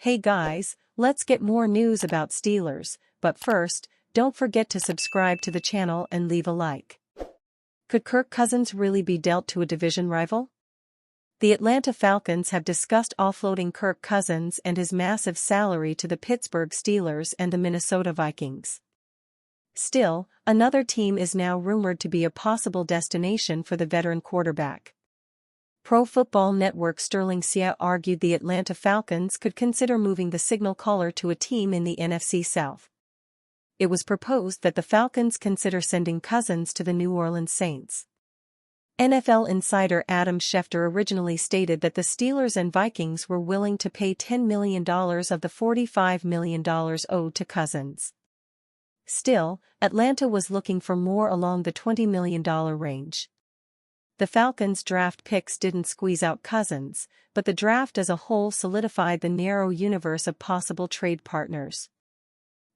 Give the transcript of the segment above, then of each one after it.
Hey guys, let's get more news about Steelers, but first, don't forget to subscribe to the channel and leave a like. Could Kirk Cousins really be dealt to a division rival? The Atlanta Falcons have discussed offloading Kirk Cousins and his massive salary to the Pittsburgh Steelers and the Minnesota Vikings. Still, another team is now rumored to be a possible destination for the veteran quarterback. Pro Football Network Sterling Sia argued the Atlanta Falcons could consider moving the signal caller to a team in the NFC South. It was proposed that the Falcons consider sending Cousins to the New Orleans Saints. NFL insider Adam Schefter originally stated that the Steelers and Vikings were willing to pay $10 million of the $45 million owed to Cousins. Still, Atlanta was looking for more along the $20 million range. The Falcons' draft picks didn't squeeze out Cousins, but the draft as a whole solidified the narrow universe of possible trade partners.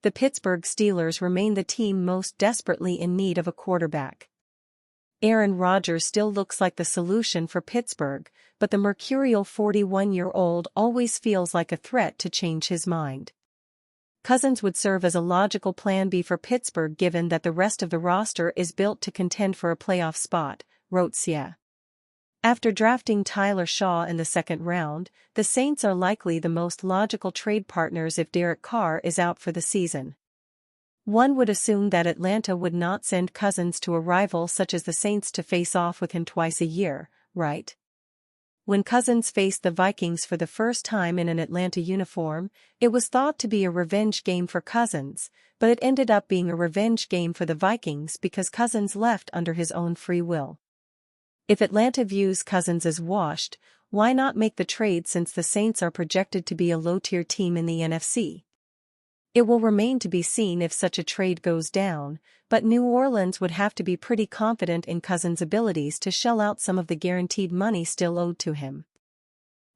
The Pittsburgh Steelers remain the team most desperately in need of a quarterback. Aaron Rodgers still looks like the solution for Pittsburgh, but the mercurial 41-year-old always feels like a threat to change his mind. Cousins would serve as a logical plan B for Pittsburgh given that the rest of the roster is built to contend for a playoff spot, wrote Sia. After drafting Tyler Shaw in the second round, the Saints are likely the most logical trade partners if Derek Carr is out for the season. One would assume that Atlanta would not send Cousins to a rival such as the Saints to face off with him twice a year, right? When Cousins faced the Vikings for the first time in an Atlanta uniform, it was thought to be a revenge game for Cousins, but it ended up being a revenge game for the Vikings because Cousins left under his own free will. If Atlanta views Cousins as washed, why not make the trade since the Saints are projected to be a low-tier team in the NFC? It will remain to be seen if such a trade goes down, but New Orleans would have to be pretty confident in Cousins' abilities to shell out some of the guaranteed money still owed to him.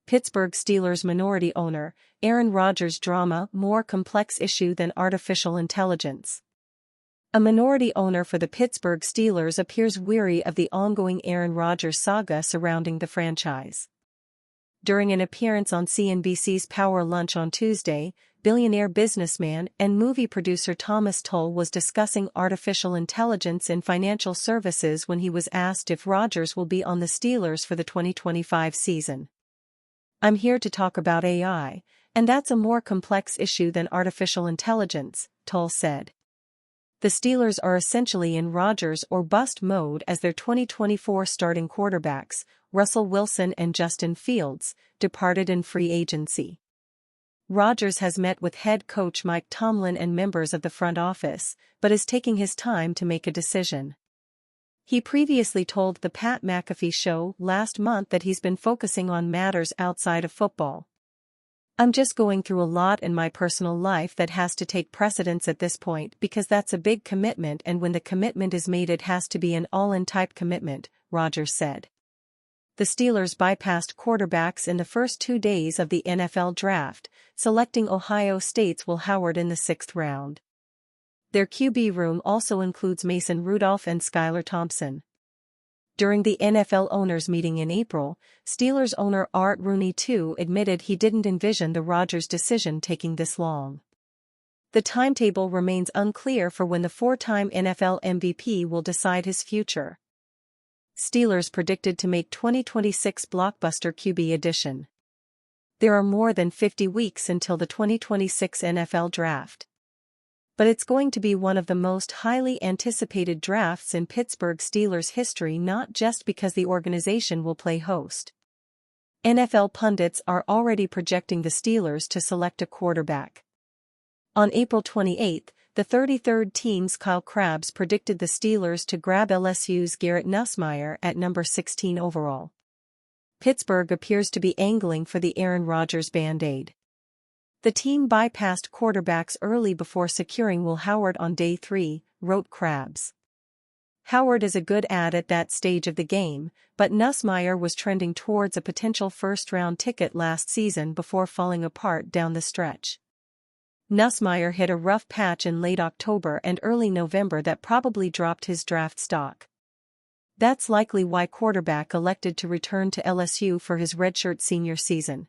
Pittsburgh Steelers minority owner, Aaron Rodgers drama more complex issue than artificial intelligence. A minority owner for the Pittsburgh Steelers appears weary of the ongoing Aaron Rodgers saga surrounding the franchise. During an appearance on CNBC's Power Lunch on Tuesday, billionaire businessman and movie producer Thomas Tull was discussing artificial intelligence in financial services when he was asked if Rodgers will be on the Steelers for the 2025 season. "I'm here to talk about AI, and that's a more complex issue than artificial intelligence," Tull said. The Steelers are essentially in Rodgers or bust mode as their 2024 starting quarterbacks, Russell Wilson and Justin Fields, departed in free agency. Rodgers has met with head coach Mike Tomlin and members of the front office, but is taking his time to make a decision. He previously told the Pat McAfee Show last month that he's been focusing on matters outside of football. "I'm just going through a lot in my personal life that has to take precedence at this point because that's a big commitment, and when the commitment is made it has to be an all-in type commitment," Rodgers said. The Steelers bypassed quarterbacks in the first 2 days of the NFL draft, selecting Ohio State's Will Howard in the 6th round. Their QB room also includes Mason Rudolph and Skylar Thompson. During the NFL owners' meeting in April, Steelers owner Art Rooney II admitted he didn't envision the Rodgers decision taking this long. The timetable remains unclear for when the four-time NFL MVP will decide his future. Steelers predicted to make 2026 blockbuster QB addition. There are more than 50 weeks until the 2026 NFL draft. But it's going to be one of the most highly anticipated drafts in Pittsburgh Steelers history, not just because the organization will play host. NFL pundits are already projecting the Steelers to select a quarterback. On April 28, the 33rd team's Kyle Krabs predicted the Steelers to grab LSU's Garrett Nussmeier at number 16 overall. Pittsburgh appears to be angling for the Aaron Rodgers Band-Aid. The team bypassed quarterbacks early before securing Will Howard on day 3, wrote Krabs. Howard is a good ad at that stage of the game, but Nussmeier was trending towards a potential first-round ticket last season before falling apart down the stretch. Nussmeier hit a rough patch in late October and early November that probably dropped his draft stock. That's likely why quarterback elected to return to LSU for his redshirt senior season.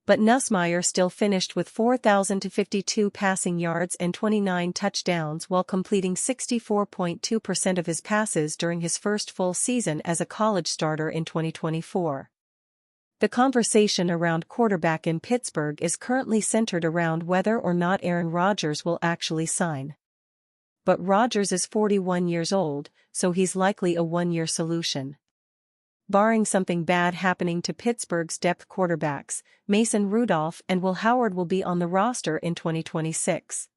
But Nussmeier still finished with 4,052 passing yards and 29 touchdowns while completing 64.2% of his passes during his first full season as a college starter in 2024. The conversation around quarterback in Pittsburgh is currently centered around whether or not Aaron Rodgers will actually sign. But Rodgers is 41 years old, so he's likely a one-year solution. Barring something bad happening to Pittsburgh's depth quarterbacks, Mason Rudolph and Will Howard will be on the roster in 2026.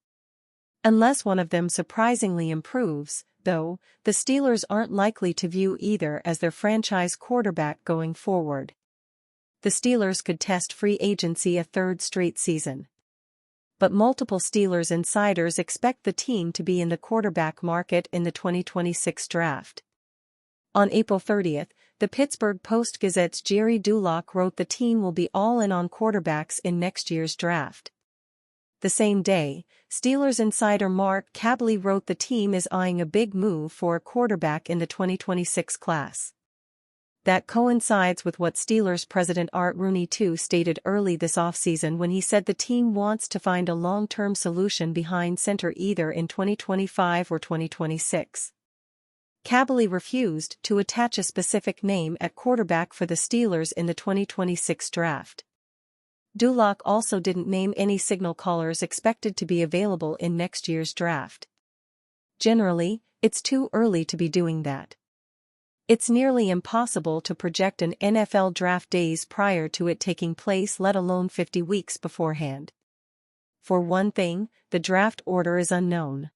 Unless one of them surprisingly improves, though, the Steelers aren't likely to view either as their franchise quarterback going forward. The Steelers could test free agency a third straight season. But multiple Steelers insiders expect the team to be in the quarterback market in the 2026 draft. On April 30th, the Pittsburgh Post-Gazette's Jerry Dulac wrote the team will be all in on quarterbacks in next year's draft. The same day, Steelers insider Mark Kaboly wrote the team is eyeing a big move for a quarterback in the 2026 class. That coincides with what Steelers president Art Rooney II stated early this offseason when he said the team wants to find a long-term solution behind center either in 2025 or 2026. Kaboly refused to attach a specific name at quarterback for the Steelers in the 2026 draft. Dulac also didn't name any signal callers expected to be available in next year's draft. Generally, it's too early to be doing that. It's nearly impossible to project an NFL draft days prior to it taking place, let alone 50 weeks beforehand. For one thing, the draft order is unknown.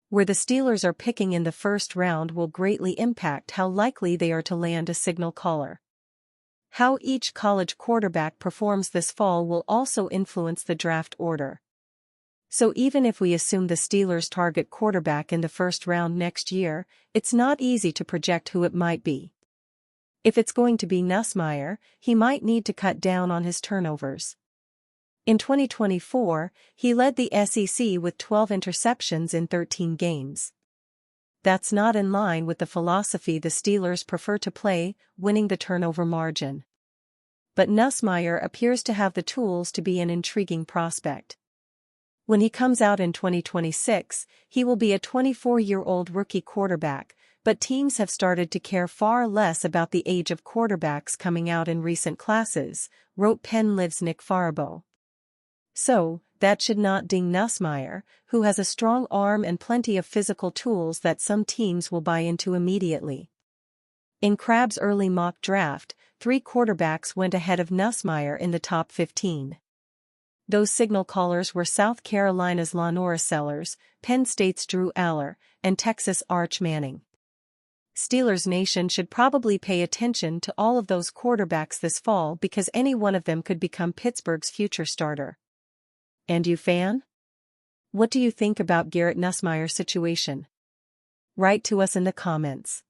Where the Steelers are picking in the first round will greatly impact how likely they are to land a signal caller. How each college quarterback performs this fall will also influence the draft order. So even if we assume the Steelers target quarterback in the first round next year, it's not easy to project who it might be. If it's going to be Nussmeier, he might need to cut down on his turnovers. In 2024, he led the SEC with 12 interceptions in 13 games. That's not in line with the philosophy the Steelers prefer to play, winning the turnover margin. But Nussmeier appears to have the tools to be an intriguing prospect. When he comes out in 2026, he will be a 24-year-old rookie quarterback, but teams have started to care far less about the age of quarterbacks coming out in recent classes, wrote Penn Live's Nick Farabaugh. So, that should not ding Nussmeier, who has a strong arm and plenty of physical tools that some teams will buy into immediately. In Crabb's early mock draft, 3 quarterbacks went ahead of Nussmeier in the top 15. Those signal callers were South Carolina's Lenora Sellers, Penn State's Drew Aller, and Texas' Arch Manning. Steelers Nation should probably pay attention to all of those quarterbacks this fall because any one of them could become Pittsburgh's future starter. And you, fan? What do you think about Garrett Nussmeier's situation? Write to us in the comments.